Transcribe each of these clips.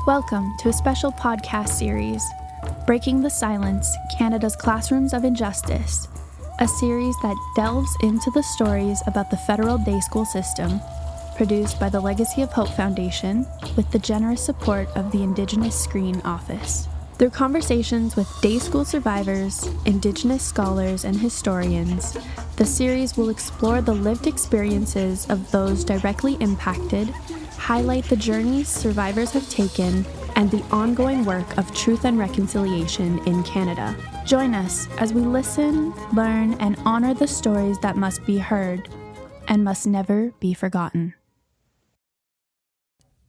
Welcome to a special podcast series, Breaking the Silence, Canada's Classrooms of Injustice, a series that delves into the stories about the federal day school system, produced by the Legacy of Hope Foundation with the generous support of the Indigenous Screen Office. Through conversations with day school survivors, Indigenous scholars, and historians, the series will explore the lived experiences of those directly impacted, highlight the journeys survivors have taken, and the ongoing work of truth and reconciliation in Canada. Join us as we listen, learn, and honor the stories that must be heard and must never be forgotten.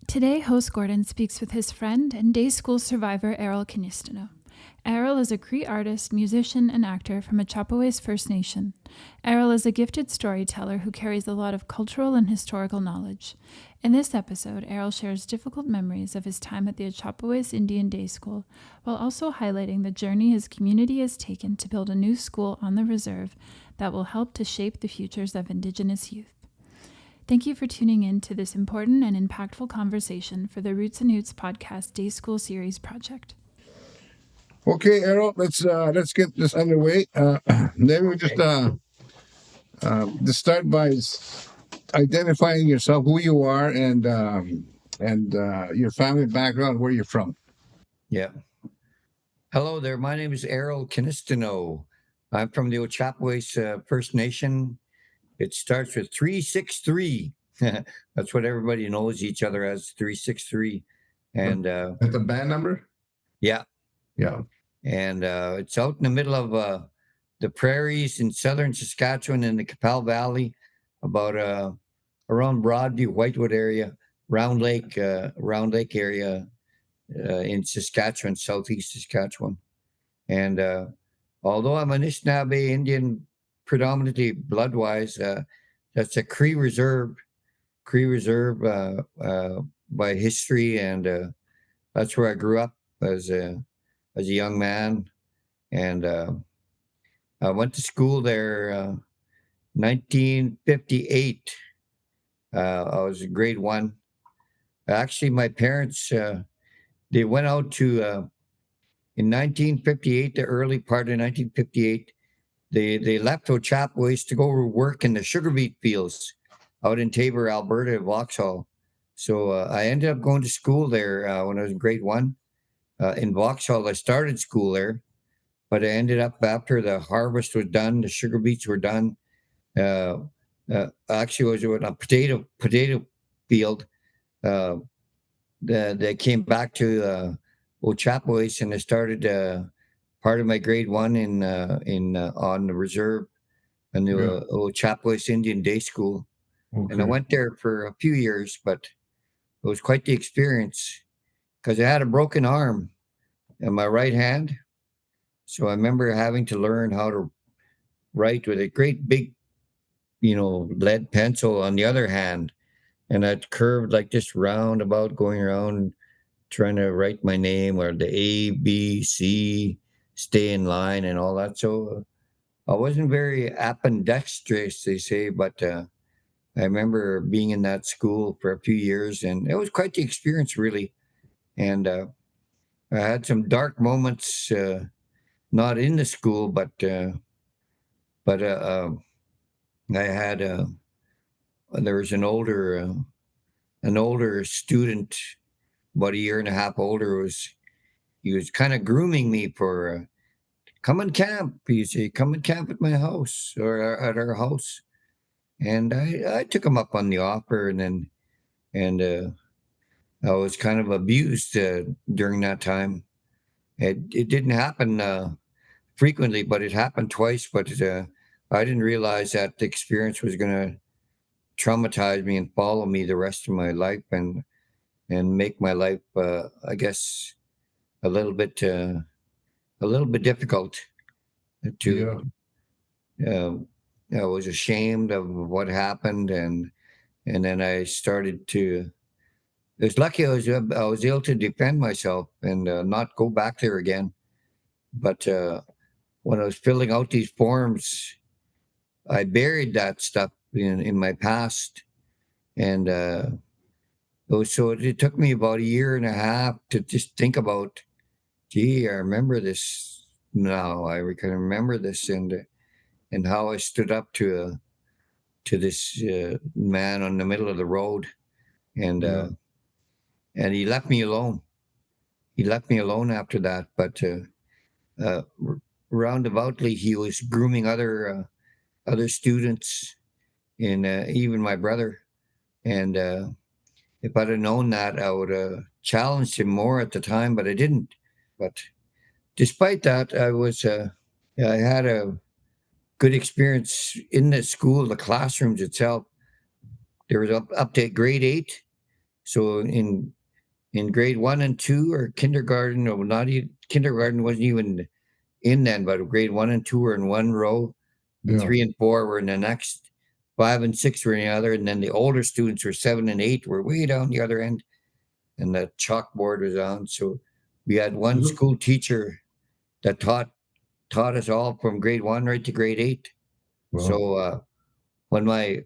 Today, host Gordon speaks with his friend and day school survivor Erroll Kinistino. Erroll is a Cree artist, musician, and actor from Ochapowace First Nation. Erroll is a gifted storyteller who carries a lot of cultural and historical knowledge. In this episode, Erroll shares difficult memories of his time at the Ochapowace Indian Day School, while also highlighting the journey his community has taken to build a new school on the reserve that will help to shape the futures of Indigenous youth. Thank you for tuning in to this important and impactful conversation for the Roots and Oots podcast Day School Series project. Okay, Erroll, let's get this underway. Maybe we just start by identifying yourself, who you are, and your family background, where you're from. Yeah. Hello there. My name is Erroll Kinistino. I'm from the Ochapowace First Nation. It starts with 363. That's what everybody knows each other as, 363. And At the band number? Yeah. Yeah. And it's out in the middle of the prairies in Southern Saskatchewan in the Capel Valley, about around Broadview, Whitewood area, Round Lake area in Saskatchewan, southeast Saskatchewan. And although I'm an Anishinaabe Indian, predominantly blood-wise, that's a Cree Reserve by history, and that's where I grew up as a young man. And I went to school there 1958. I was in grade 1. Actually, my parents, they went out to, in 1958, the early part of 1958, they left Ochapowace to go work in the sugar beet fields out in Tabor, Alberta, Vauxhall. So I ended up going to school there when I was in grade 1. In Vauxhall, I started school there, but I ended up, after the harvest was done, the sugar beets were done. Actually, it was on a potato field. They came back to Ochapowace, and I started part of my grade 1 on the reserve in the Ochapowace Indian Day School. Okay. And I went there for a few years, but it was quite the experience because I had a broken arm in my right hand. So I remember having to learn how to write with a great big, lead pencil on the other hand. And I'd curved like this roundabout, going around trying to write my name, or the A, B, C, stay in line and all that. So I wasn't very ambidextrous, they say, but I remember being in that school for a few years, and it was quite the experience, really. And I had some dark moments, not in the school, but I had there was an older student, about a year and a half older. He was kind of grooming me for come and camp. He said, "Come and camp at my house or at our house," and I took him up on the offer, and I was kind of abused during that time. It didn't happen frequently, but it happened twice. But I didn't realize that the experience was going to traumatize me and follow me the rest of my life, and make my life, I guess, a little bit difficult. I was ashamed of what happened, and then I started to. I was lucky I was able to defend myself and not go back there again. But when I was filling out these forms, I buried that stuff in my past, and So it took me about a year and a half to just think about, gee, I remember this now. I can remember this and how I stood up to this man on the middle of the road, and Yeah. and he left me alone. He left me alone after that, but roundaboutly he was grooming other students, and even my brother. And if I'd have known that, I would have challenged him more at the time, but I didn't. But despite that, I had a good experience in the school, the classrooms itself. There was up to grade 8. So in grade 1 and 2, or kindergarten, or not even kindergarten wasn't even in then, but grade 1 and 2 were in one row, and Yeah. 3 and 4 were in the next, 5 and 6 were in the other, and then the older students were 7 and 8 were way down the other end, and the chalkboard was on. So we had one Mhm. school teacher that taught us all from grade 1 right to grade 8. Wow. So when my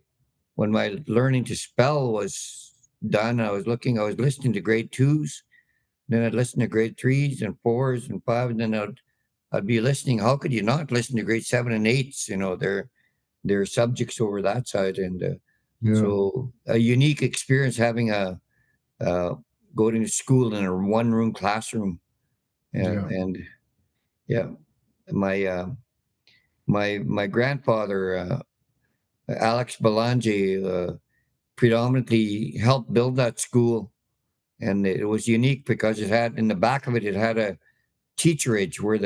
learning to spell was done, I was listening to grade 2s, then I'd listen to grade 3s and 4s and 5s, and then I'd be listening. How could you not listen to grade 7 and 8s? Their subjects over that side, and Yeah. so a unique experience having a uh, going to school in a one-room classroom, Yeah. and yeah, my my grandfather, Alex Belanger, predominantly helped build that school, and it was unique because it had, in the back of it, it had a teacherage where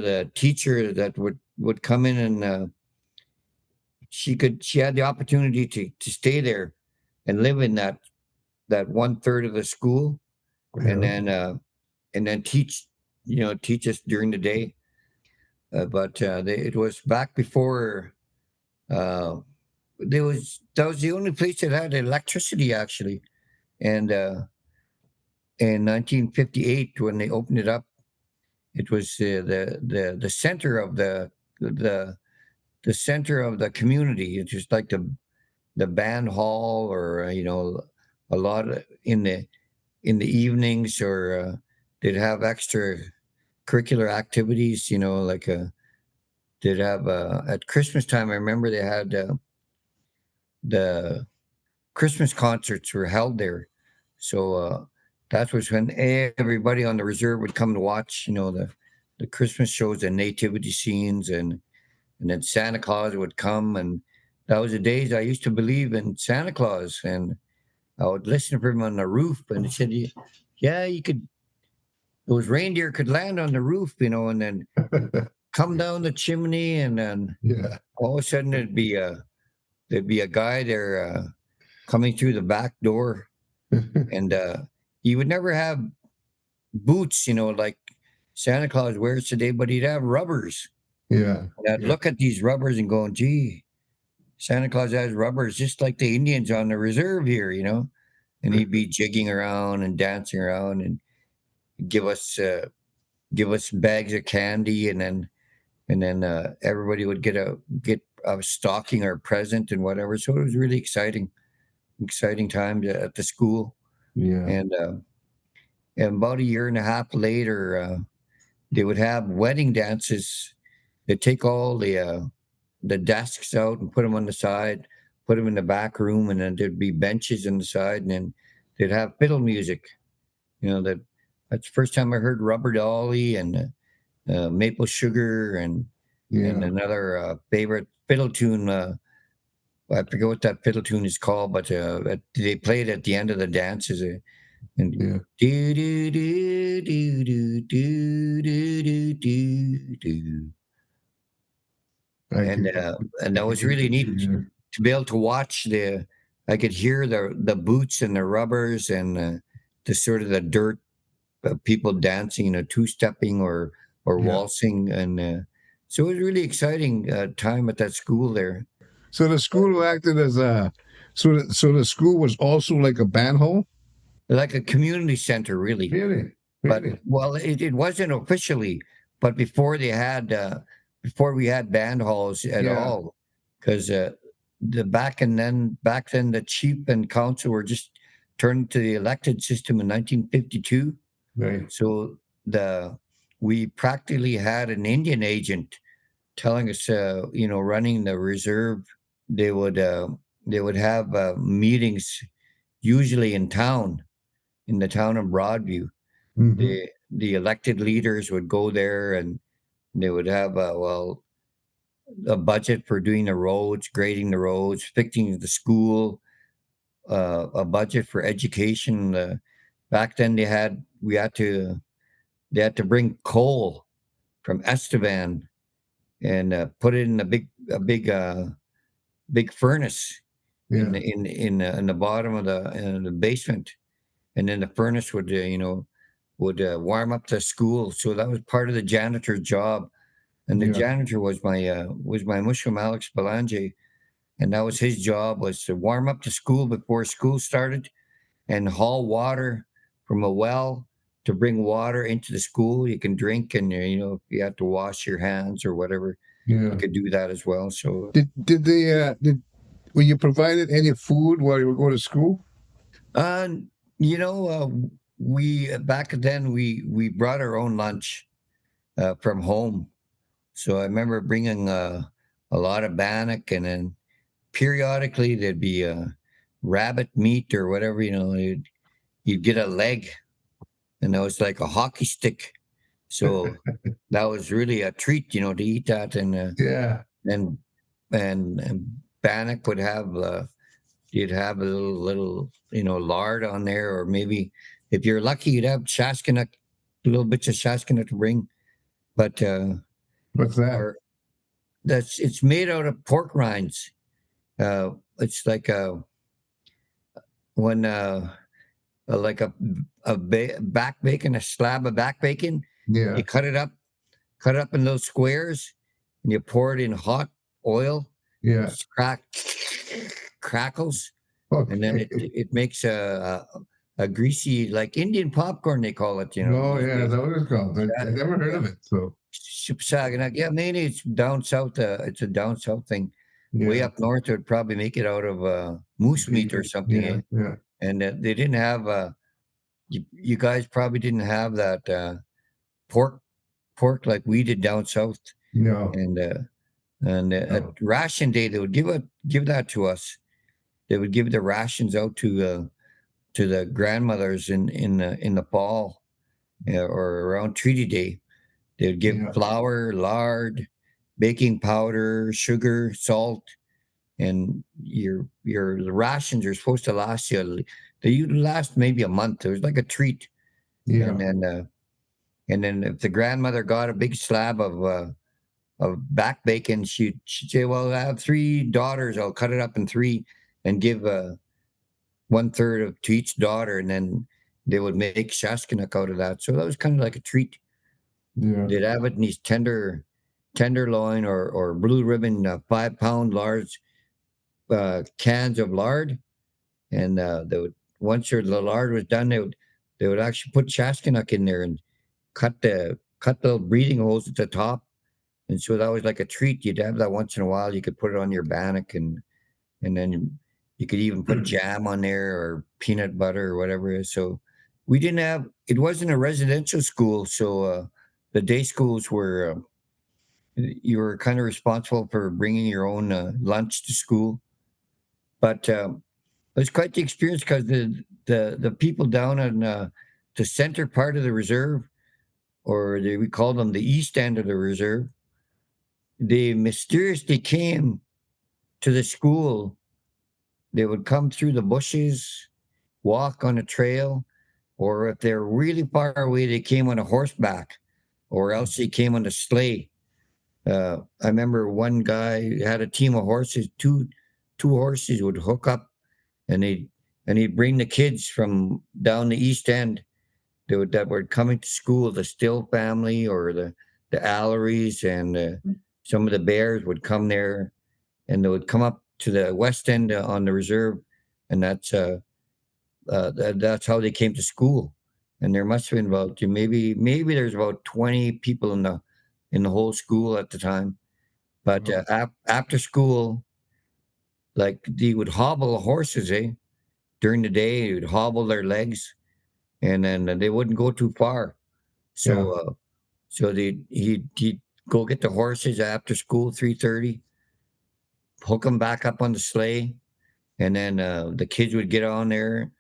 the teacher that would come in, and she had the opportunity to stay there and live in that 1/3 of the school, and Yeah. then teach us during the day. But it was back before uh, that was the only place that had electricity, actually. And in 1958, when they opened it up, it was the center of the the center of the community. It's just like the band hall, or a lot in the evenings, or they'd have extra curricular activities. Like they'd have at Christmas time. I remember they had the Christmas concerts were held there. So that was when everybody on the reserve would come to watch, the Christmas shows and nativity scenes, and then Santa Claus would come, and that was the days I used to believe in Santa Claus, and I would listen for him on the roof, and he said, "Yeah, you could. Those reindeer could land on the roof, and then come down the chimney, and then Yeah. all of a sudden there'd be a guy there coming through the back door, and he would never have boots, like Santa Claus wears today, but he'd have rubbers. Yeah. And I'd look at these rubbers and going, gee, Santa Claus has rubbers just like the Indians on the reserve here. And he'd be jigging around and dancing around, and give us give us bags of candy, and then everybody would get a stocking or a present and whatever. So it was really exciting time at the school. Yeah. And about a year and a half later, they would have wedding dances. They'd take all the desks out and put them on the side, put them in the back room, and then there'd be benches on the side, and then they'd have fiddle music. That's the first time I heard Rubber Dolly and Maple Sugar, and Yeah. another favorite fiddle tune. I forget what that fiddle tune is called, but they play it at the end of the dances. And Yeah. do do do do do do do do do. I and can. uh, and that was really neat Yeah. to be able to watch I could hear the boots and the rubbers, and the sort of the dirt, people dancing, two-stepping or Yeah. waltzing, and so it was really exciting time at that school there. So the school acted as so the school was also like a band hall? Like a community center, really. Really? But Really? well, it wasn't officially, but before we had band halls at Yeah. all, because back then the chief and council were just turned to the elected system in 1952. Right. So we practically had an Indian agent telling us, running the reserve. They would have meetings usually in the town of Broadview. Mm-hmm. The elected leaders would go there, and they would have a budget for doing the roads, grading the roads, fixing the school, a budget for education. Back then, they had to bring coal from Estevan and put it in big furnace Yeah. in the bottom of the basement, and then the furnace would warm up the school. So that was part of the janitor's job, and the Yeah. janitor was my mushroom Alex Belange, and that was his job, was to warm up the school before school started and haul water from a well to bring water into the school. You can drink, and if you have to wash your hands or whatever, Yeah. you could do that as well. So Were you provided any food while you were going to school? Uh, we back then we brought our own lunch from home. So I remember bringing a lot of bannock, and then periodically there'd be rabbit meat or whatever. You'd get a leg, and that was like a hockey stick. So that was really a treat, to eat that. Yeah. And bannock would have. You'd have a little, lard on there, or maybe if you're lucky, you'd have Shaskinuk, little bits of Shaskinuk to bring. But What's that? it's made out of pork rinds. It's like like back bacon, a slab of back bacon. Yeah. You cut it up in those squares, and you pour it in hot oil. Yeah. It's crackles. Okay. And then it makes a greasy, like Indian popcorn, they call it. Oh, yeah, is that what it's called? I never heard of it. So Yeah, maybe it's down south. It's a down south thing. yeah. Way up north, it would probably make it out of moose meat or something. Yeah. Eh? Yeah. And they didn't have. You guys probably didn't have that pork like we did down south. No. And at ration day, they would give that to us. They would give the rations out to the grandmothers in the fall, or around Treaty Day. They would give flour, lard, baking powder, sugar, salt, and your rations are supposed to last you. They would last maybe a month. It was like a treat. Yeah. And then if the grandmother got a big slab of back bacon, she'd say, "Well, I have 3 daughters. I'll cut it up in 3 and give 1/3 to each daughter," and then they would make Shaskinuk out of that. So that was kind of like a treat. Yeah. They'd have it in these tenderloin or blue ribbon 5-pound large cans of lard, and they would, once the lard was done, they would actually put Shaskinuk in there and cut the breathing holes at the top. And so that was like a treat. You'd have that once in a while. You could put it on your bannock, and then you could even put jam on there or peanut butter or whatever it is. So it wasn't a residential school. So the day schools were, you were kind of responsible for bringing your own lunch to school. But it was quite the experience, because the people down in the center part of the reserve, or we call them the east end of the reserve, they mysteriously came to the school. They would come through the bushes, walk on a trail, or if they're really far away, they came on a horseback, or else they came on a sleigh. I remember one guy had a team of horses. Two horses would hook up, and he'd bring the kids from down the east end that were coming to school. The Still family, or the Alleries, and some of the Bears would come there, and they would come up to the west end on the reserve, and that's how they came to school. And there must have been about, maybe there's about 20 people in the whole school at the time. But after school, like, they would hobble horses, during the day, he would hobble their legs, and then they wouldn't go too far. So he'd go get the horses after school, 3:30, hook them back up on the sleigh, and then the kids would get on there,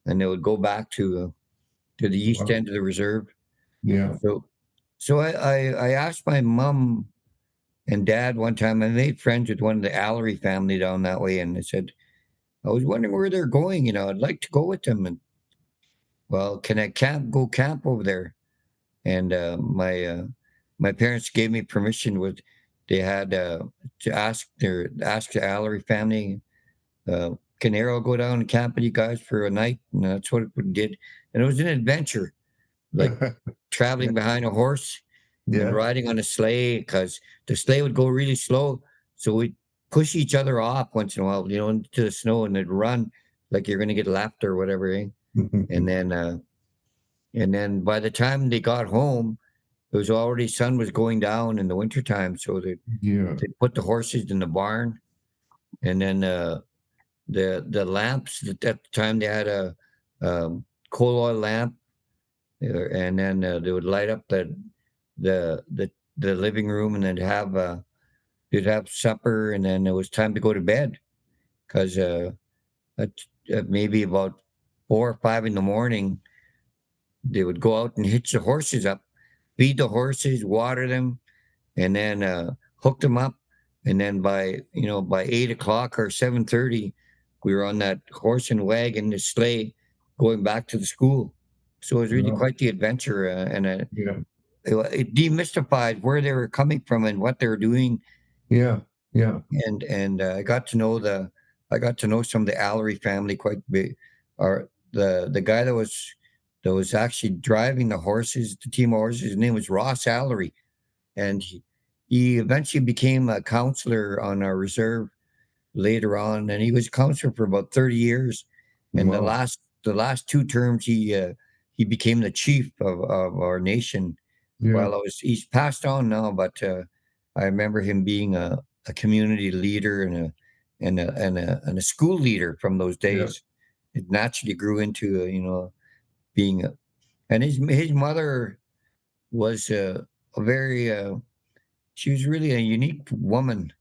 and they would go back to the east end of the reserve. Yeah. So I asked my mom and dad one time. I made friends with one of the Allery family down that way, and I said, I was wondering where they're going. I'd like to go with them. And well, can I go camp over there? And my parents gave me permission. They had to ask the Allery family, can Erroll go down and camp with you guys for a night? And that's what we did. And it was an adventure, like traveling behind a horse and riding on a sleigh, because the sleigh would go really slow. So we'd push each other off once in a while, into the snow, and they'd run like you're going to get lapped or whatever. Eh? And then by the time they got home, it was already sun was going down in the wintertime. So they put the horses in the barn, and then the lamps at the time they had a coal oil lamp, and then they would light up the living room, and then they'd have supper, and then it was time to go to bed, because at maybe about 4 or 5 in the morning, they would go out and hitch the horses up, feed the horses, water them, and then hook them up, and then by 8 o'clock or 7:30, we were on that horse and wagon, the sleigh, going back to the school. So it was really quite the adventure, and it demystified where they were coming from and what they were doing. Yeah. And I got to know some of the Allery family quite big. Or the guy that was actually driving the horses, the team of horses, his name was Ross Allery, and he eventually became a counselor on our reserve later on, and he was a counselor for about 30 years. And the last 2 terms, he became the chief of our nation. Well, he's passed on now, but I remember him being a community leader and a school leader from those days. It naturally grew into being and his mother was a very she was really a unique woman.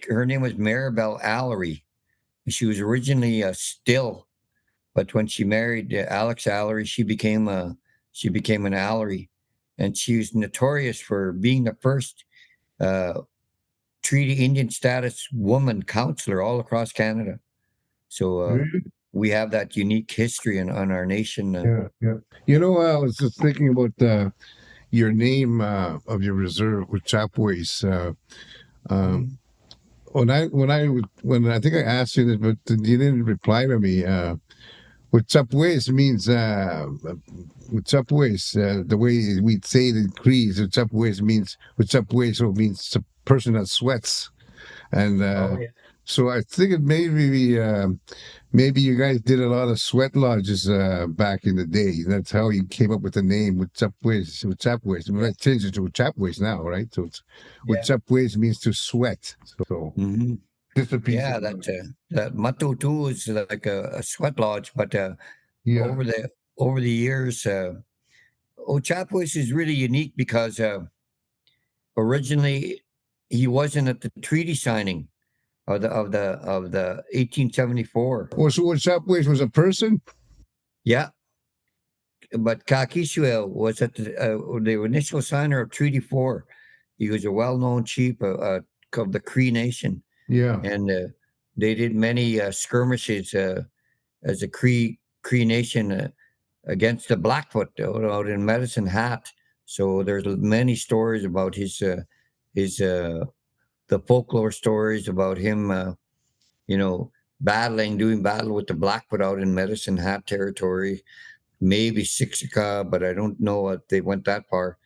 Her name was Maribel Allery. She was originally a Still, but when she married Alex Allery, she became an Allery, and she was notorious for being the first Treaty Indian status woman counselor all across Canada. So we have that unique history on our nation. I was just thinking about your name of your reserve, Ochapowace. When I think I asked you this, but you didn't reply to me. Ochapowace means Ochapowace. The way we say it in Cree, Ochapowace means a person that sweats, and so I think it maybe you guys did a lot of sweat lodges back in the day. That's how you came up with the name Ochapowace. We might change it to Ochapowace now, right? So Ochapowace means to sweat. So just a piece. Yeah, that Matutu is like a sweat lodge, but over the years, Ochapowace is really unique because originally he wasn't at the treaty signing of the 1874. Oh, so Ochapowace was a person? Yeah, but Kakishuel was at the initial signer of Treaty 4. He was a well-known chief of the Cree Nation. Yeah, and they did many skirmishes as a Cree Nation against the Blackfoot out in Medicine Hat. So there's many stories about the folklore stories about him, doing battle with the Blackfoot out in Medicine Hat territory, maybe Siksika, but I don't know if they went that far.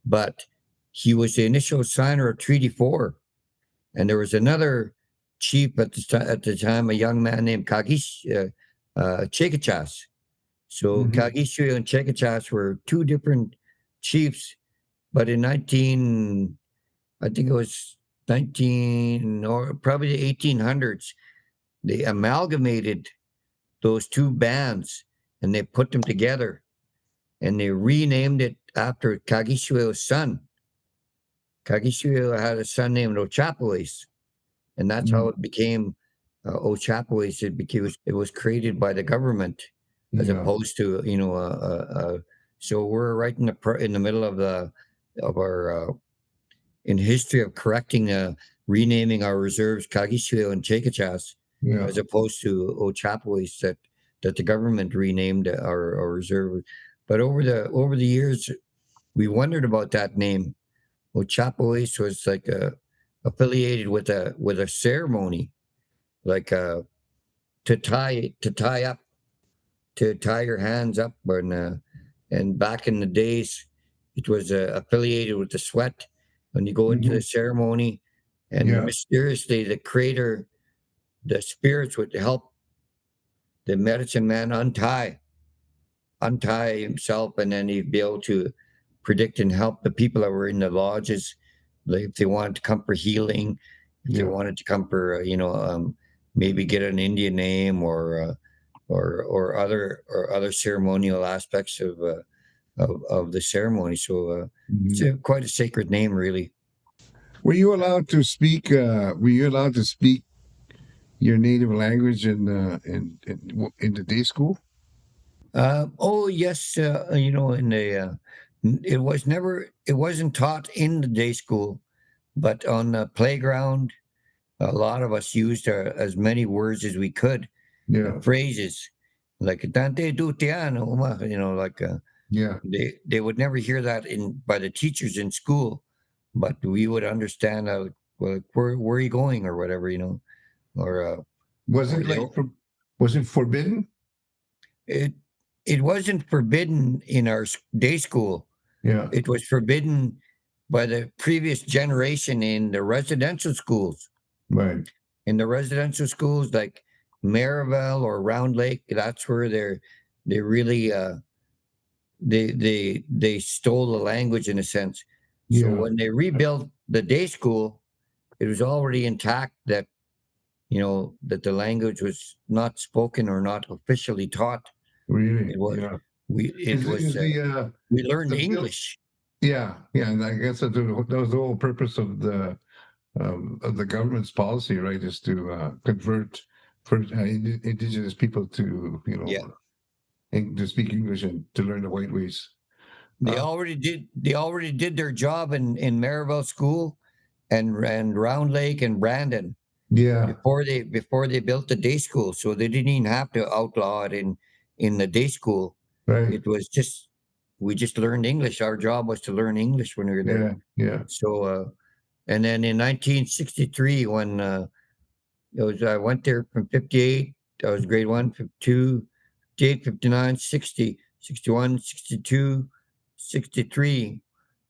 But he was the initial signer of Treaty 4. And there was another chief at the time, a young man named Chekachas. So Kagishu and Chekachas were 2 different chiefs, but in I think it was 19 or probably the 1800s, they amalgamated those two bands and they put them together and they renamed it after Kagishiwe's son. Kagishiwe had a son named Ochapowace, and that's how it became Ochapowace. It was created by the government as opposed to so we're right in the middle of our in history of correcting renaming our reserves Kagishiwe and Chekachas as opposed to Ochapowace that the government renamed our reserve. But over the years, we wondered about that name. Ochapowace was like affiliated with a ceremony, like to tie your hands up, and back in the days, it was affiliated with the sweat when you go into the ceremony, and mysteriously the creator, the spirits would help the medicine man untie himself, and then he'd be able to predict and help the people that were in the lodges, like if they wanted to come for healing, if they wanted to come for maybe get an Indian name or other ceremonial aspects of the ceremony. So it's quite a sacred name, really. Were you allowed to speak? Were you allowed to speak your native language in the day school? Oh yes, it wasn't taught in the day school, but on the playground, a lot of us used as many words as we could, phrases like "Dante Dutiano," like they would never hear that by the teachers in school, but we would understand where are you going or whatever, or was it forbidden? It wasn't forbidden in our day school. It was forbidden by the previous generation in the residential schools. Right. In the residential schools like Maryville or Round Lake, that's where they really they stole the language in a sense. So when they rebuilt the day school, it was already intact that that the language was not spoken or not officially taught. Really? It was. We learned English. And I guess that was the whole purpose of the government's policy, right? Is to convert indigenous people to to speak English and to learn the white ways. They already did their job in Maryville School and Round Lake and Brandon. Before they built the day school, so they didn't even have to outlaw it in the day school. Right. It was we just learned English. Our job was to learn English when we were there. So and then in 1963, when I went there from 58, I was grade 1, 52, 58, 59, 60, 61, 62, 63.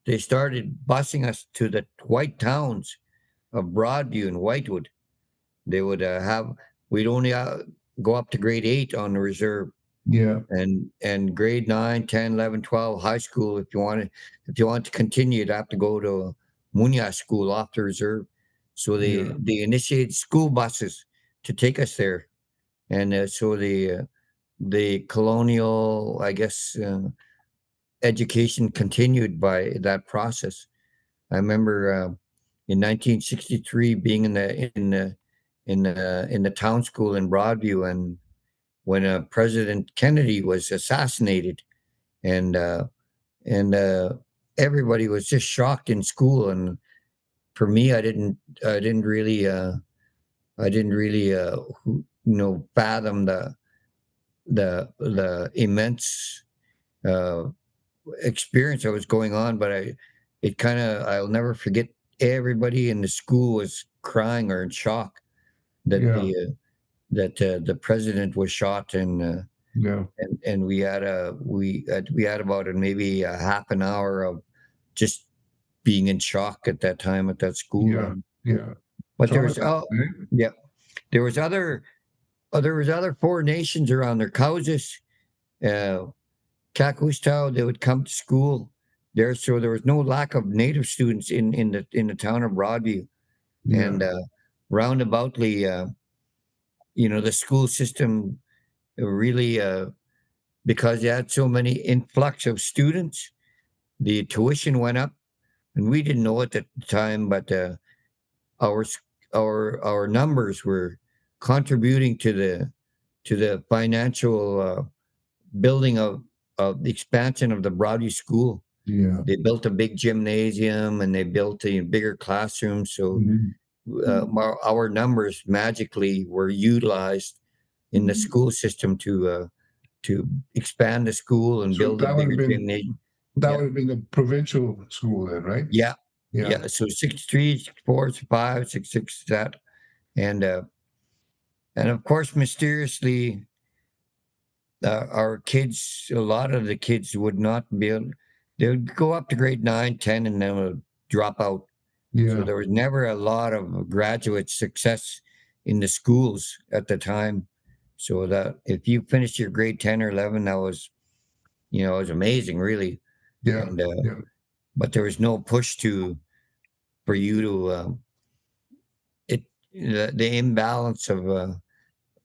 They started busing us to the white towns of Broadview and Whitewood. They would we'd only go up to grade 8 on the reserve. And grade 9, 10, 11, 12, high school, if you want to continue, you'd have to go to Munya school off the reserve. So they initiated school buses to take us there. And so the colonial, I guess, education continued by that process. I remember in 1963 being in the town school in Broadview, and when President Kennedy was assassinated, and everybody was just shocked in school. And for me, I didn't really fathom the immense experience that was going on. But I'll never forget. Everybody in the school was crying or in shock that the president was shot, and we had about maybe a half an hour of just being in shock at that time at that school. But there was there was other four nations around there. Kauzis, Kakustau, they would come to school there, so there was no lack of native students in the town of Broadview. And roundaboutly, the school system really because they had so many influx of students, the tuition went up, and we didn't know it at the time, but our our numbers were contributing to the financial building of the expansion of the Broadview School. Yeah. They built a big gymnasium and they built a bigger classroom. So Mhm. our numbers magically were utilized in the school system to expand the school and So build a bigger gymnasium. that Yeah, would have been the provincial school then, right? yeah, Yeah. yeah. So 63, 64, 65, 66, that, and uh, and of course, mysteriously, our kids, a lot of the kids would not be able. They would go up to grade 9, 10, and then would drop out. So Yeah. there was never a lot of graduate success in the schools at the time. So that if you finished your grade 10 or 11, that was, it was amazing, really. Yeah. And Yeah. but there was no push for you to it the imbalance of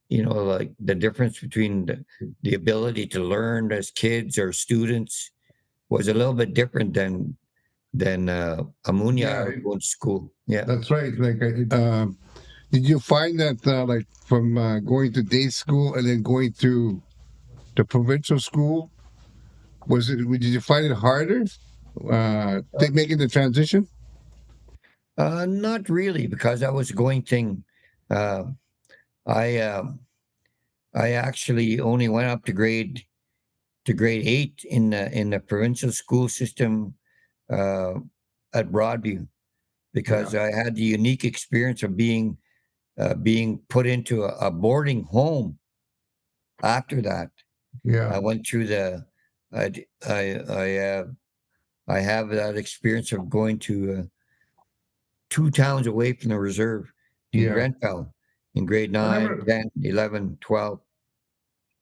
like the difference between the ability to learn as kids or students was a little bit different than Amunia Yeah. going to school. Yeah. That's right. Like, did you find that, like, from going to day school and then going to the provincial school, did you find it harder, making the transition? Not really, because I was going thing. Uh, I I actually only went up to grade 8 in the provincial school system uh, at Broadview, Yeah. because I had the unique experience of being put into a boarding home after that. Yeah. I went through the I d- I have that experience of going to 2 towns away from the reserve in Yeah. Grenfell in grade 9, Whatever. 10, 11, 12.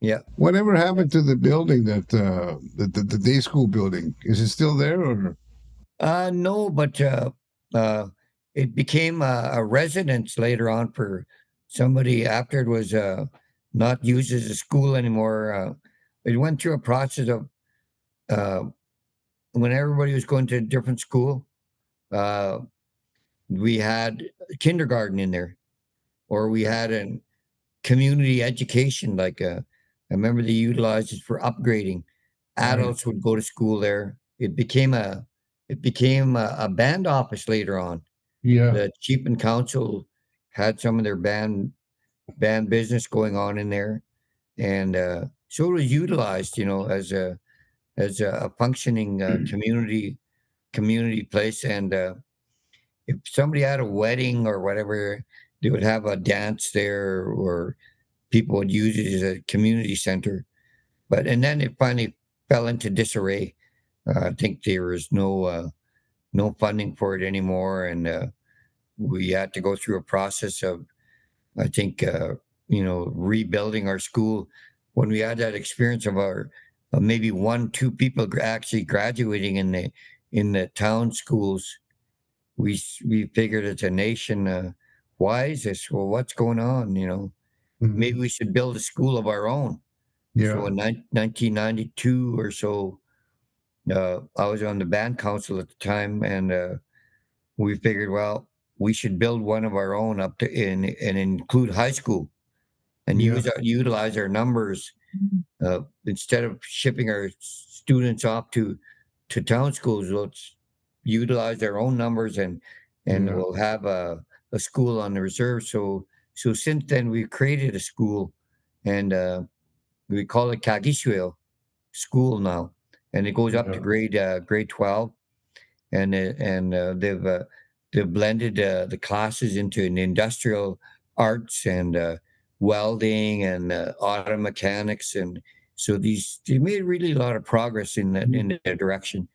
Yeah. Whatever happened to the building that the day school building? Is it still there or? No, but uh, it became a residence later on for somebody after it was not used as a school anymore. It went through a process of uh, when everybody was going to a different school, uh, we had kindergarten in there, or we had a community education. I remember they utilized it for upgrading. Right. Adults would go to school there. It became a band office later on. Yeah. The chief and council had some of their band business going on in there, and so it was utilized, as a functioning community place. And if somebody had a wedding or whatever, they would have a dance there, or people would use it as a community center. And then it finally fell into disarray. I think there was no funding for it anymore, and we had to go through a process of, I think, rebuilding our school. When we had that experience of our maybe 1, 2 people actually graduating in the town schools, we figured as a nation, why is this? Well, what's going on? Maybe Mhm. we should build a school of our own. So Yeah. in 1992 or so, I was on the band council at the time, and we figured, well, we should build one of our own up to and include high school and Yeah. utilize our numbers, instead of shipping our students off to town schools. Let's utilize our own numbers, and Yeah. we'll have a school on the reserve. So since then we've created a school, and we call it Kagishuel School now, and it goes up to Yeah. grade 12, and they've blended the classes into an industrial arts and welding and auto mechanics. And so they made really a lot of progress in that direction.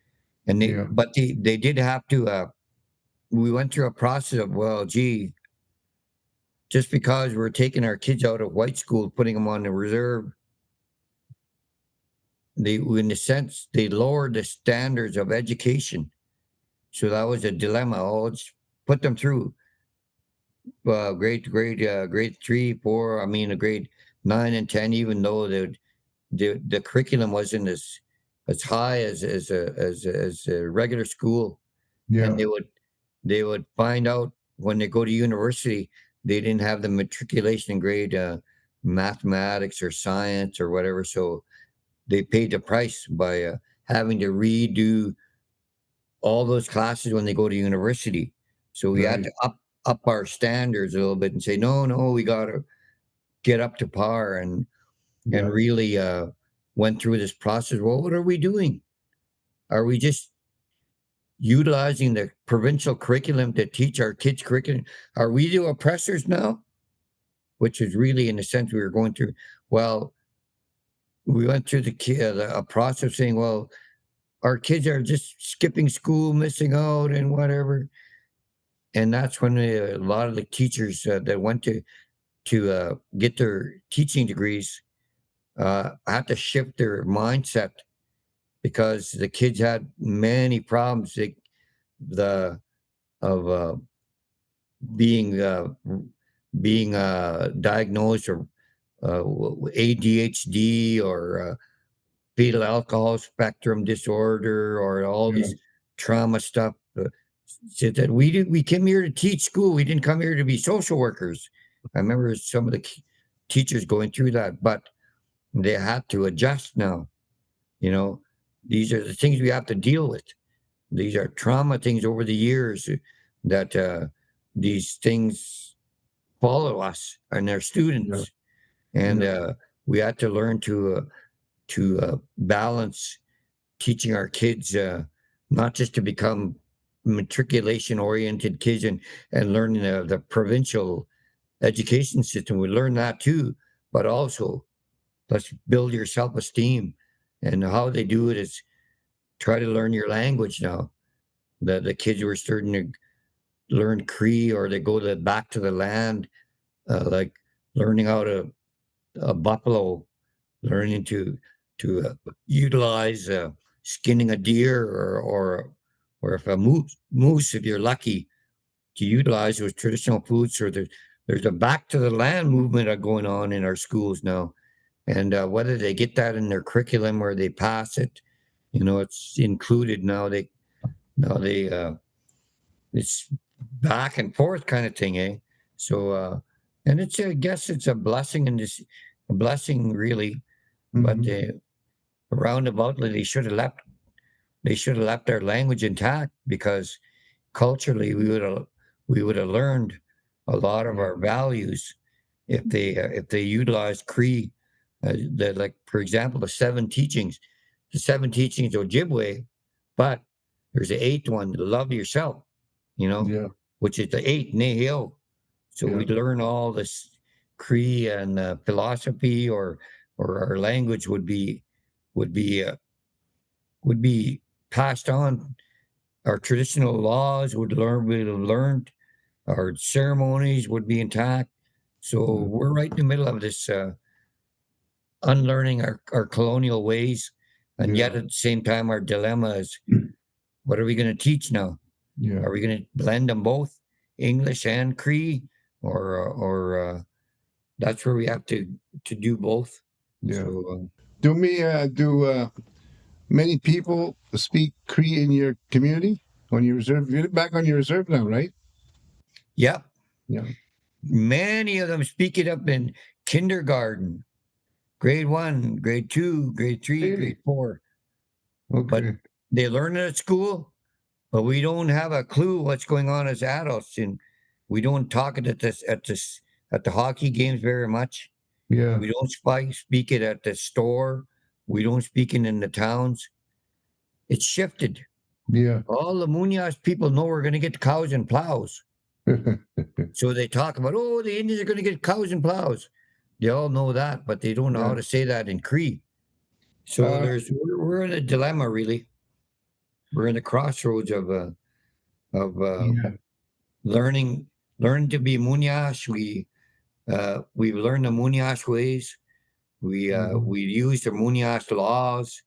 And they Yeah. but they did have to we went through a process of, well, gee, just because we're taking our kids out of white school, putting them on the reserve, in a sense, they lowered the standards of education. So that was a dilemma. Oh, let's put them through grade 3, 4. I mean, a grade 9 and 10, even though the curriculum wasn't as high as a regular school, and they would find out when they go to university they didn't have the matriculation grade, mathematics or science or whatever, so they paid the price by having to redo all those classes when they go to university. So we had to up our standards a little bit and say, no, we got to get up to par, and really went through this process. Well, what are we doing? Are we just utilizing the provincial curriculum to teach our kids curriculum? Are we the oppressors now? Which is really, in a sense, we were going through. Well, we went through a process saying, well, our kids are just skipping school, missing out, and whatever. And that's when a lot of the teachers that went to get their teaching degrees had to shift their mindset, because the kids had many problems of being diagnosed or ADHD or fetal alcohol spectrum disorder or all this trauma stuff. Said that we came here to teach school. We didn't come here to be social workers. I remember some of the teachers going through that, but they had to adjust now. These are the things we have to deal with. These are trauma things over the years that these things follow us and our students. And we had to learn to balance teaching our kids not just to become matriculation-oriented kids and learning the provincial education system. We learn that too, but also let's build your self-esteem. And how they do it is try to learn your language now. The kids were starting to learn Cree, or they go back to the land, like learning how to buffalo, learning to utilize skinning a deer, or if a moose, if you're lucky, to utilize those traditional foods. So there's a back to the land movement going on in our schools now. And whether they get that in their curriculum or they pass it, it's included now. It's back and forth kind of thing, eh? So, and I guess it's a blessing, and a blessing really. But roundaboutly, they should have left their language intact, because culturally we would have learned a lot of our values if they utilized Cree. Like, for example, the seven teachings Ojibwe, but there's the eighth one, love yourself, which is the eighth, Nehio. So we learn all this Cree and philosophy, or our language would be passed on. Our traditional laws we'd have learned. Our ceremonies would be intact. So we're right in the middle of this unlearning our colonial ways, and yet at the same time our dilemma is, what are we going to teach now? Are we going to blend them both, English and Cree, or that's where we have to do both? So, do many people speak Cree in your community on your reserve? You're back on your reserve now, right? Yeah. Yeah. Many of them speak it up in kindergarten, grade 1, grade 2, grade 3, grade 4. Okay. But they learn it at school, but we don't have a clue what's going on as adults, and we don't talk it at the hockey games very much. Yeah. We don't speak it at the store. We don't speak it in the towns. It's shifted. Yeah. All the Munoz people know we're going to get cows and plows. So they talk about, the Indians are going to get cows and plows. They all know that, but they don't know how to say that in Cree. So we're in a dilemma, really. We're in the crossroads of learning to be Munoz. We've learned the Munoz ways. We use the Munoz laws,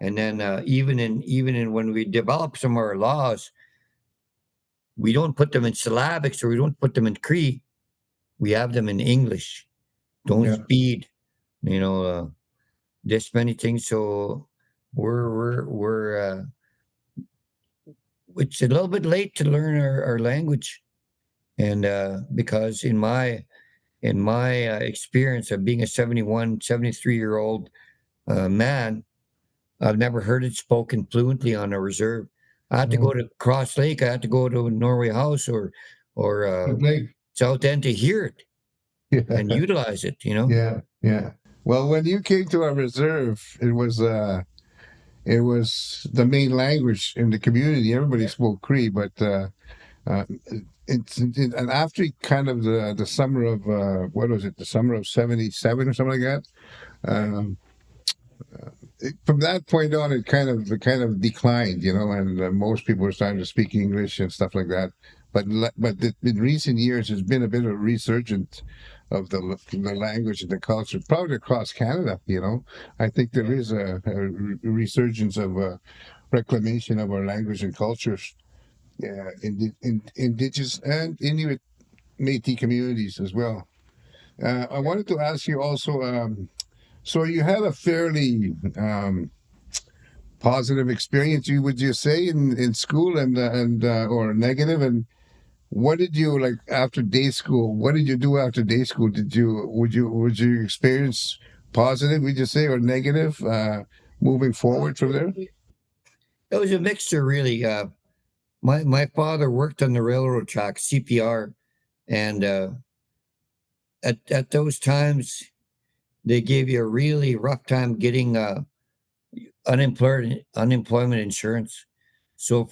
and then even in when we develop some of our laws, we don't put them in syllabics, or we don't put them in Cree. We have them in English. Don't speed. this many things. So we're it's a little bit late to learn our language, and because in my experience of being a 71, 73-year-old man, I've never heard it spoken fluently on a reserve. I had to go to Cross Lake. I had to go to Norway House or South End to hear it and Yeah. utilize it. Yeah. Yeah. Well, when you came to our reserve, it was the main language in the community. Everybody spoke Cree, but uh, and after kind of the summer of what was it? The summer of '77 or something like that. Um, from that point on, it kind of declined, and most people were starting to speak English and stuff like that. But in recent years, there's been a bit of a resurgence of the language and the culture, probably across Canada. I think there is a resurgence of reclamation of our language and cultures, in Indigenous and Inuit Métis communities as well. I wanted to ask you also. So you had a fairly positive experience, would you say, in school, and or negative? And what did you like after day school? What did you do after day school? Would you experience positive? Would you say, or negative? Moving forward from there. It was a mixture, really. My father worked on the railroad track, CPR, and at those times they gave you a really rough time getting unemployment insurance. So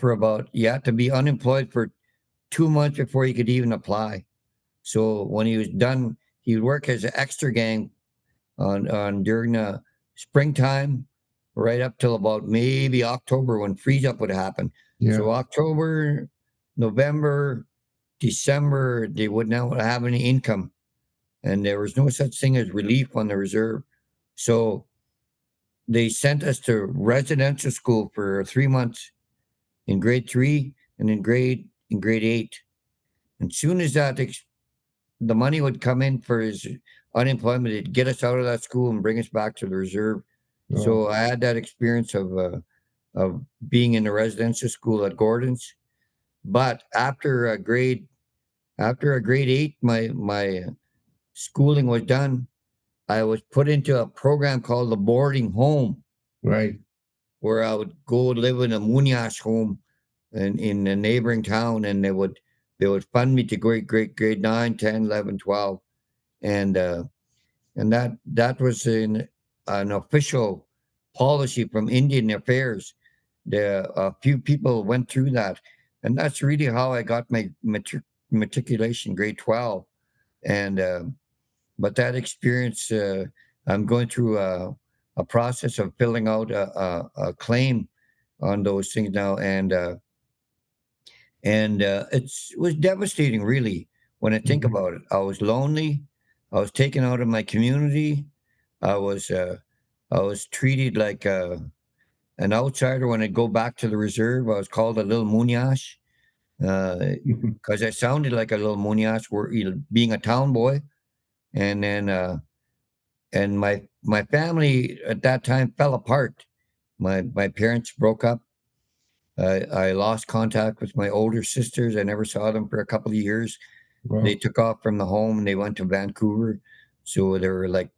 you had to be unemployed for 2 months before you could even apply. So when he was done, he would work as an extra gang on during the springtime, right up till about maybe October when freeze up would happen. Yeah. So October, November, December, they would not have any income, and there was no such thing as relief on the reserve. So they sent us to residential school for 3 months in grade 3 and in grade 8. And soon as the money would come in for his unemployment, it'd get us out of that school and bring us back to the reserve. So I had that experience of being in the residential school at Gordon's. But after a grade 8, my schooling was done. I was put into a program called the boarding home, Right. where I would go live in a Muniash home in a neighboring town, and they would fund me to grade 9, 10, 11, 12, and that was an official policy from Indian Affairs. A few people went through that, and that's really how I got my matriculation, grade 12, and but that experience, I'm going through a process of filling out a claim on those things now, and it was devastating, really, when I think about it. I was lonely. I was taken out of my community. I was treated like an outsider when I go back to the reserve. I was called a little Muniash because I sounded like a little Muniash, being a town boy. And then and my family at that time fell apart. My parents broke up. I lost contact with my older sisters. I never saw them for a couple of years. Wow. They took off from the home and they went to Vancouver. So they were like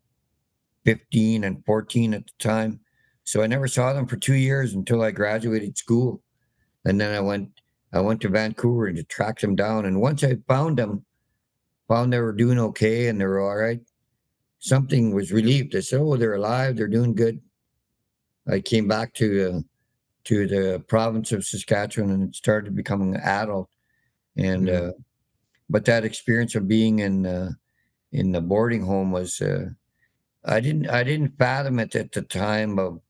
15 and 14 at the time. So I never saw them for 2 years until I graduated school. And then I went to Vancouver to track them down. And once I found they were doing okay and they were all right, something was relieved. I said, oh, they're alive. They're doing good. I came back to the province of Saskatchewan and started becoming an adult. And but that experience of being in the boarding home was I didn't fathom it at the time.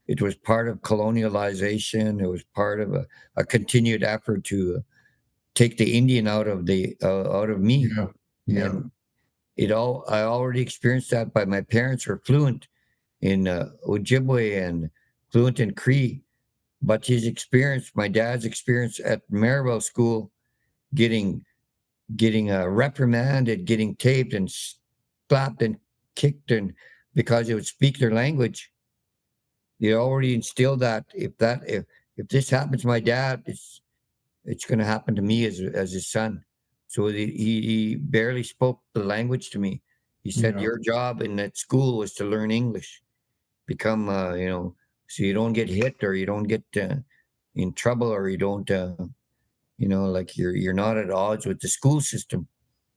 It was part of colonialization. It was part of a continued effort to take the Indian out of me. Yeah. Yeah. And I already experienced that. By my parents were fluent in Ojibwe and fluent in Cree, but my dad's experience at Maribel School, getting reprimanded, getting taped and slapped and kicked and because it would speak their language. They already instilled that if this happens to my dad, it's going to happen to me as his son. So he barely spoke the language to me. He said, Yeah. "Your job in that school was to learn English, become so you don't get hit or you don't get in trouble or you don't like you're not at odds with the school system."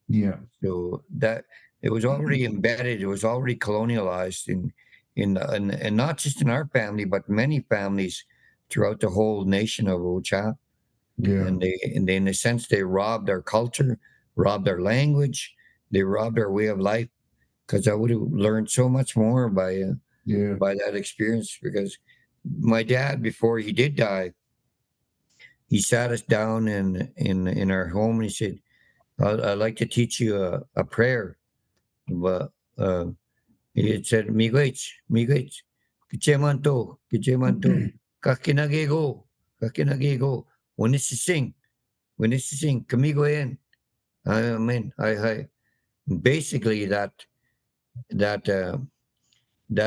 Yeah. So that it was already embedded. It was already colonialized and not just in our family, but many families throughout the whole nation of Ocha. Yeah. And they in a sense they robbed our culture, robbed our language, they robbed our way of life. Because I would have learned so much more Yeah. by that experience. Because my dad, before he did die, he sat us down in our home and he said, I'd like to teach you a prayer." But he had said, Miguel, Kichemanto, Kakinagego, when is to sing, Kamigo en. Amen. I basically that that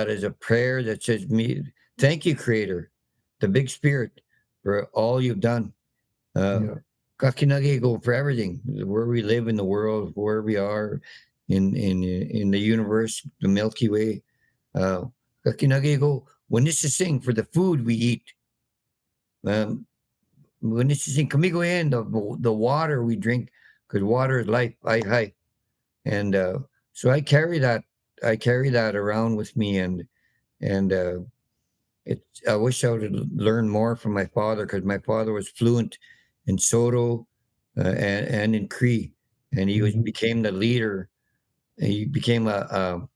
is a prayer that says, "Me, thank you, Creator, the Big Spirit, for all you've done. Uh, Yeah. Kakinagego for everything, where we live in the world, where we are in the universe, the Milky Way. Uh, Kakinagego, when this is sing for the food we eat. Um, when this is sing, kamigo en, the water we drink, because water is life. I and so I carry that around with me, and I wish I would have learned more from my father because my father was fluent in Soto and in Cree, and he Mhm. became the leader. He became a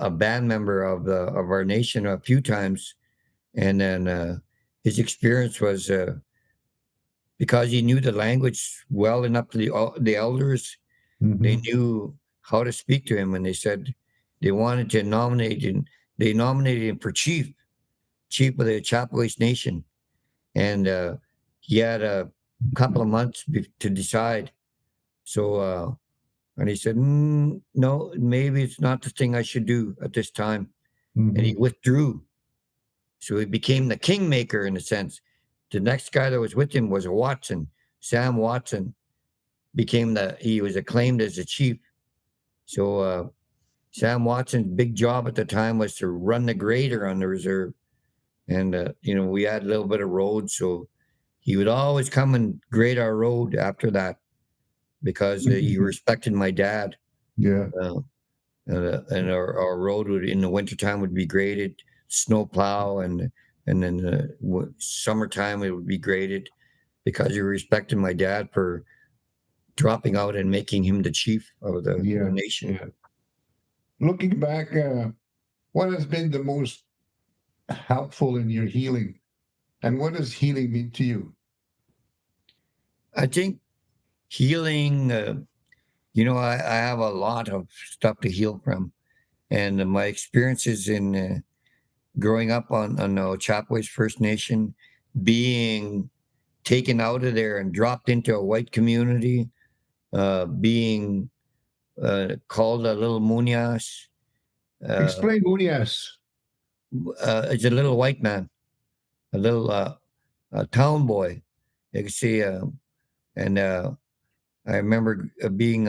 band member of our nation a few times, and then his experience was because he knew the language well enough. The elders, they Mhm. knew how to speak to him, and they said they wanted to nominate him. They nominated him for chief of the Ochapowace Nation, and he had a couple of months to decide. So, and he said, "No, maybe it's not the thing I should do at this time," and he Mhm. withdrew. So he became the kingmaker in a sense. The next guy that was with him was Watson, Sam Watson. He was acclaimed as the chief. So Sam Watson's big job at the time was to run the grader on the reserve, and we had a little bit of road, so he would always come and grade our road after that because he respected my dad. Yeah. Uh, and our road would in the wintertime would be graded, snow plow, and then summertime it would be graded because he respected my dad for dropping out and making him the chief of the Yeah. nation. Yeah. Looking back, what has been the most helpful in your healing, and what does healing mean to you? I think healing. I have a lot of stuff to heal from, and my experiences in growing up on the Ochapowace First Nation, being taken out of there and dropped into a white community, being called a little muñas. Uh, Explain Unias. it's a little white man, a little a town boy. You can see, and I remember being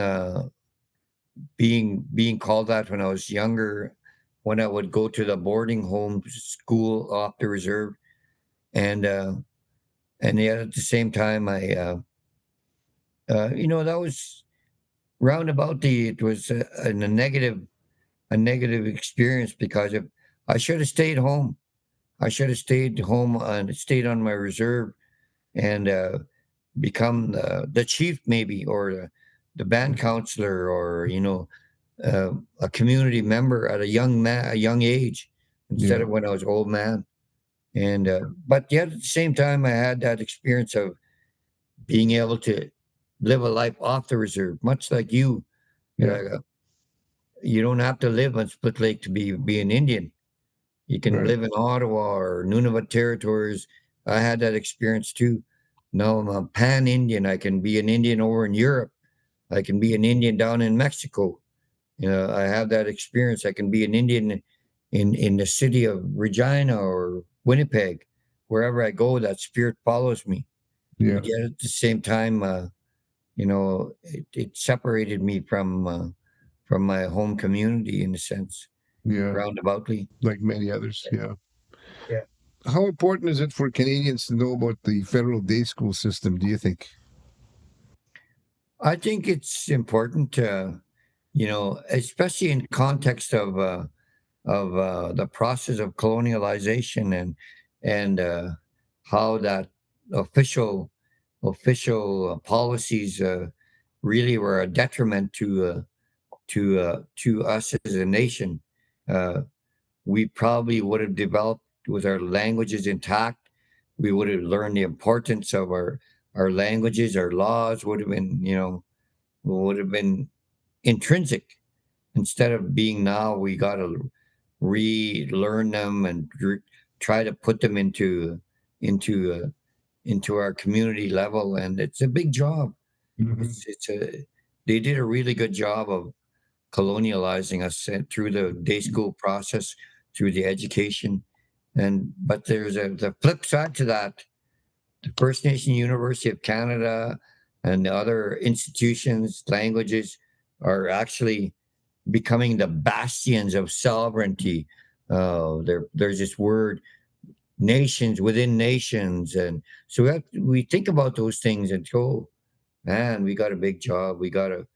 called that when I was younger, when I would go to the boarding home school off the reserve, and and yet at the same time, that was roundabout it was a negative experience because if I should have stayed home, I should have stayed home and stayed on my reserve and become the chief maybe or the band counselor or a community member at a young age instead Yeah. of when I was old man. And but yet at the same time, I had that experience of being able to live a life off the reserve, much like you. Yeah. Uh, you don't have to live on Split Lake to be an Indian. You can Right. live in Ottawa or Nunavut territories. I had that experience too. Now I'm a pan Indian. I can be an Indian over in Europe. I can be an Indian down in Mexico. I have that experience. I can be an Indian in the city of Regina or Winnipeg, wherever I go. That spirit follows me. Yeah. But yet at the same time, it separated me from my home community in a sense, Yeah. roundaboutly. Like many others. Yeah. Yeah. How important is it for Canadians to know about the federal day school system, do you think? I think it's important to, especially in context of the process of colonialization and how that official policies really were a detriment to us as a nation. Uh, we probably would have developed with our languages intact. We would have learned the importance of our languages. Our laws would have been intrinsic instead of being now. We got to relearn them and try to put them into into our community level, and it's a big job. Mhm. It's they did a really good job of colonializing us through the day school process, through the education, and but there's the flip side to that. The First Nation University of Canada and the other institutions, languages are actually becoming the bastions of sovereignty. There's this word nations within nations, and so we think about those things and go, man, we got a big job. We got to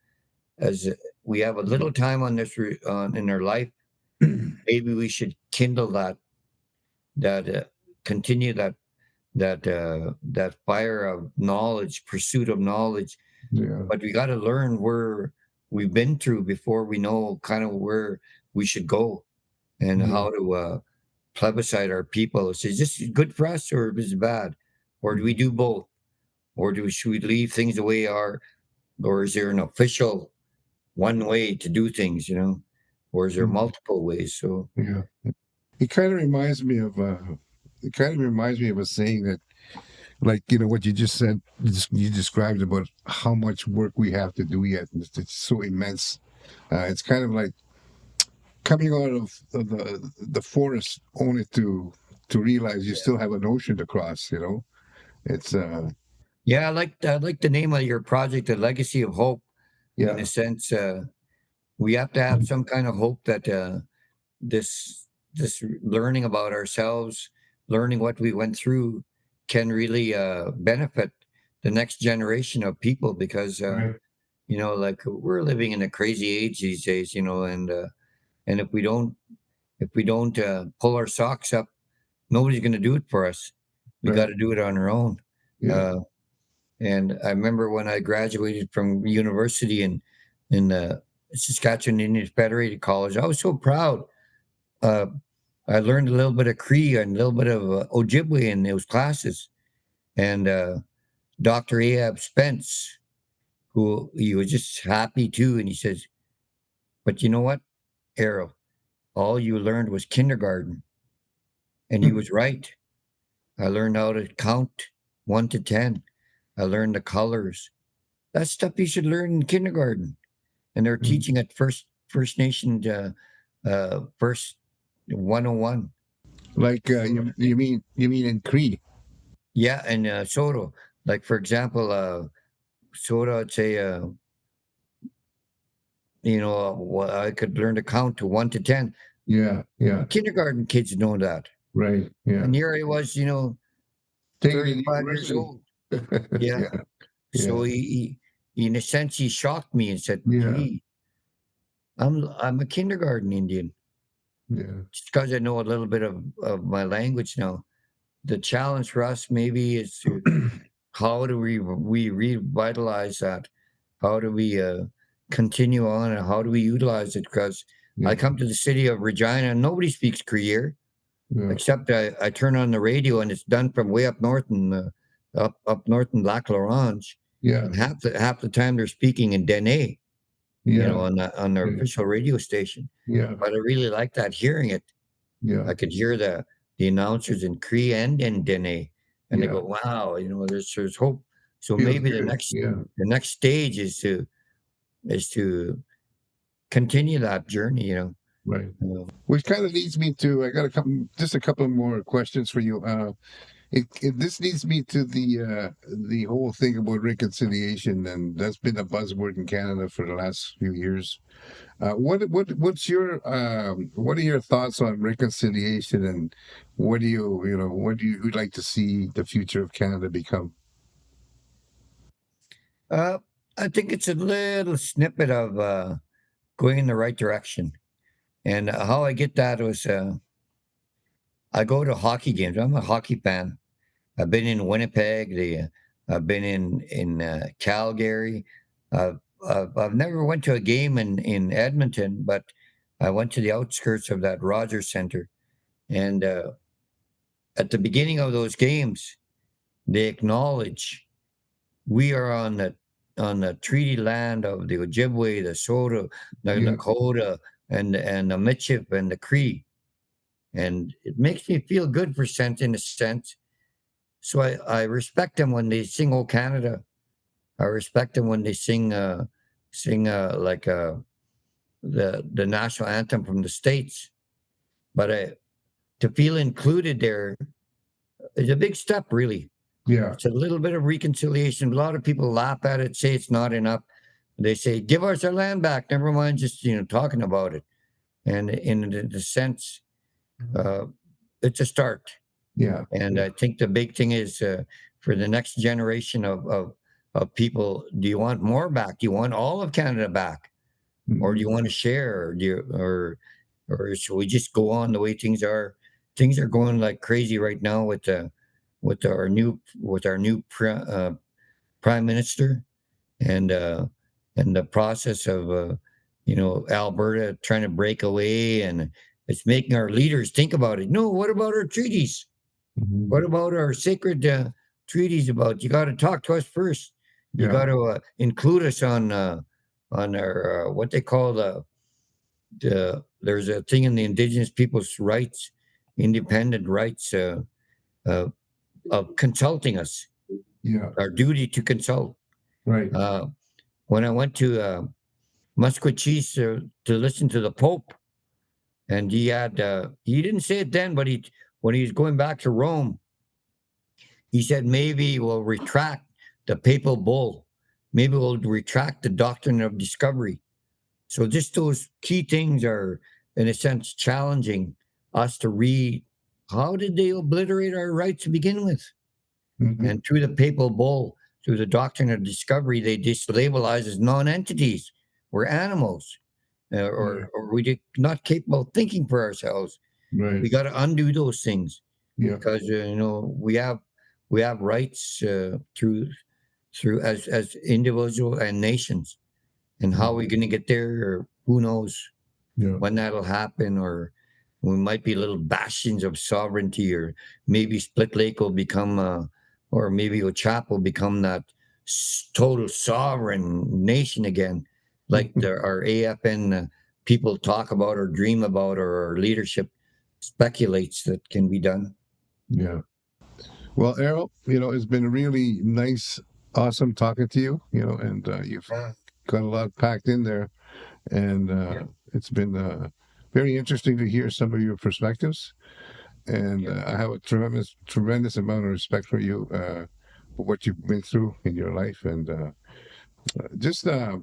as we have a little time on this in our life. Maybe we should kindle that continue that fire of knowledge, pursuit of knowledge. Yeah. But we got to learn where we've been through before we know kind of where we should go and Yeah. how to plebiscite our people. Is this good for us or is it bad? Or do we do both? Or should we leave things the way they are? Or is there an official one way to do things, or is there Mhm. multiple ways? So Yeah. It kind of reminds me of a saying that, like, what you just said, you described about how much work we have to do yet. It's so immense. It's kind of like coming out of the forest only to realize you still have an ocean to cross. It's yeah, I like the name of your project, the Legacy of Hope. In yeah. a sense, we have to have some kind of hope that this learning about ourselves, learning what we went through, can really benefit the next generation of people because Right. like we're living in a crazy age these days, and if we don't pull our socks up, nobody's going to do it for us. We got Right. to do it on our own. Yeah. Uh, and I remember when I graduated from university in Saskatchewan Indian Federated College, I was so proud. Uh, I learned a little bit of Cree and a little bit of Ojibwe in those classes. And Dr. Ahab Spence, who he was just happy too, and he says, "But you know what, Errol? All you learned was kindergarten," and he was right. I learned how to count 1 to 10. I learned the colors. That's stuff you should learn in kindergarten. And they're teaching at First Nation first 101. Like you mean in Cree? Yeah, and Soto. Like for example, Soto, I'd say I could learn to count to 1 to 10. Yeah. Yeah. Kindergarten kids know that. Right. Yeah. And here I was, Taking it 35 years university. old. Yeah. Yeah. So Yeah. in a sense, he shocked me and said, Yeah. "Gee, I'm a kindergarten Indian Yeah. just because I know a little bit of my language now." The challenge for us maybe is to how do we revitalize that? How do we continue on and how do we utilize it? Because I Yeah. come to the city of Regina and nobody speaks Cree here, Yeah. except I turn on the radio and it's done from way up north in up north in Lac La Ronge, Yeah. and half the time they're speaking in Dene, Yeah. on their Yeah. official radio station. Yeah. But I really like that hearing it. Yeah. I could hear the announcers in Cree and in Dene, and they Yeah. go, "Wow, there's hope." So Feels maybe the good. next Yeah. the next stage is to continue that journey, you know. Right. Which kind of leads me to, I got just a couple more questions for you. This leads me to the whole thing about reconciliation, and that's been a buzzword in Canada for the last few years. What are your thoughts on reconciliation, and what do you like to see the future of Canada become? I think it's a little snippet of going in the right direction. And how I get that was I go to hockey games. I'm a hockey fan. I've been in Winnipeg. I've been in Calgary. I've never went to a game in Edmonton, but I went to the outskirts of that Rogers Center. And at the beginning of those games, they acknowledge we are on the treaty land of the Ojibwe, the Saulteaux, the Nakota, and the Michif and the Cree. And it makes me feel good in a sense. So I respect them when they sing "O Canada." I respect them when they sing like the national anthem from the States. But to feel included there is a big step, really. Yeah. It's a little bit of reconciliation. A lot of people laugh at it, say it's not enough. They say, "Give us our land back." Never mind just talking about it. And in the sense, it's a start. Yeah. And I think the big thing is for the next generation of people, do you want more back? Do you want all of Canada back? Or do you want to share? Or should we just go on the way things are? Things are going like crazy right now with our new prime minister, and the process of Alberta trying to break away, and it's making our leaders think about it. No, what about our treaties? What about our sacred treaties? About you got to talk to us first. You got to include us on our what they call there's a thing in the Indigenous people's rights, independent rights of consulting us. Yeah. Our duty to consult. Right. When I went to Musqueam to listen to the Pope, and he didn't say it then, but when he was going back to Rome, he said maybe we'll retract the papal bull, maybe we'll retract the doctrine of discovery. So just those key things are, in a sense, challenging us to read. How did they obliterate our rights to begin with? And through the papal bull, through the doctrine of discovery, they labelize as non-entities. We're animals, or we're not capable of thinking for ourselves. Right. We got to undo those things because we have rights through as individuals and nations. And how are we going to get there? Or who knows when that'll happen? Or we might be little bastions of sovereignty, or maybe Split Lake will become or maybe Ochapowace will become that total sovereign nation again, like our AFN people talk about or dream about, or our leadership speculates that can be done. Yeah. Well, Erroll, it's been really nice, awesome talking to you, and you've got a lot packed in there, and it's been very interesting to hear some of your perspectives. And I have a tremendous amount of respect for you, for what you've been through in your life. And is there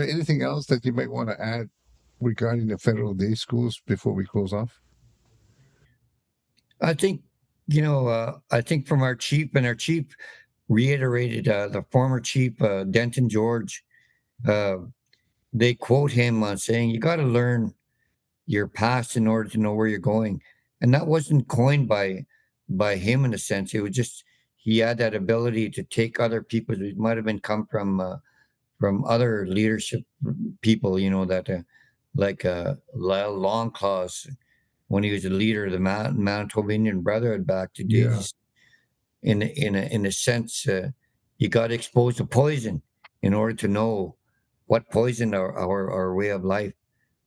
anything else that you might want to add regarding the federal day schools before we close off? I think, from our chief, and our chief reiterated, the former chief, Denton George, they quote him on saying, you got to learn your past in order to know where you're going. And that wasn't coined by him in a sense. It was just, he had that ability to take other people who might have been come from other leadership people, that like Lyle Longclaws, when he was a leader of the Manitoba Indian Brotherhood back to days. In a sense, you got exposed to poison in order to know what poisoned our way of life,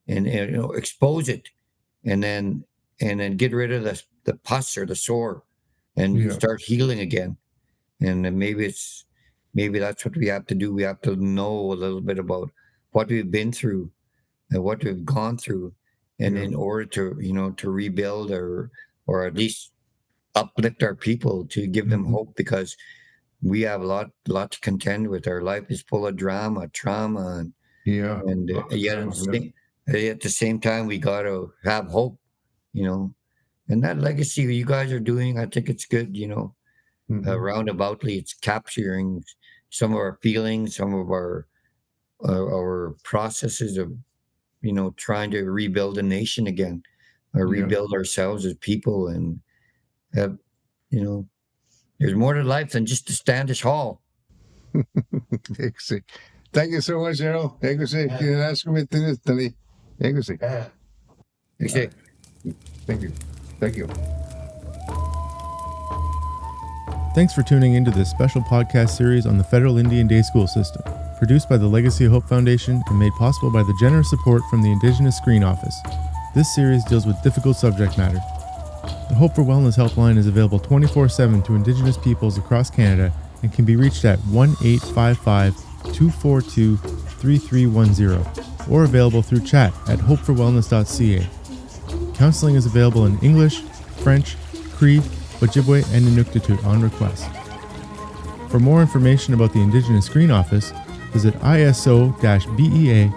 and expose it, and then get rid of the pus or the sore, and start healing again. And then maybe that's what we have to do. We have to know a little bit about what we've been through, and what we've gone through, and in order to to rebuild or at least uplift our people, to give them hope, because we have a lot to contend with. Our life is full of drama, trauma, and yet at the same time we got to have hope, and that legacy you guys are doing, I think it's good. Roundaboutly, it's capturing some of our feelings, some of our processes of trying to rebuild a nation again, or rebuild ourselves as people, and have there's more to life than just to Standish Hall. Thank you so much, Erroll. Thank you. Thanks for tuning into this special podcast series on the Federal Indian Day School System, produced by the Legacy of Hope Foundation and made possible by the generous support from the Indigenous Screen Office. This series deals with difficult subject matter. The Hope for Wellness helpline is available 24/7 to Indigenous peoples across Canada and can be reached at 1-855-242-3310 or available through chat at hopeforwellness.ca. Counseling is available in English, French, Cree, Ojibwe, and Inuktitut on request. For more information about the Indigenous Screen Office, visit iso-bea.ca.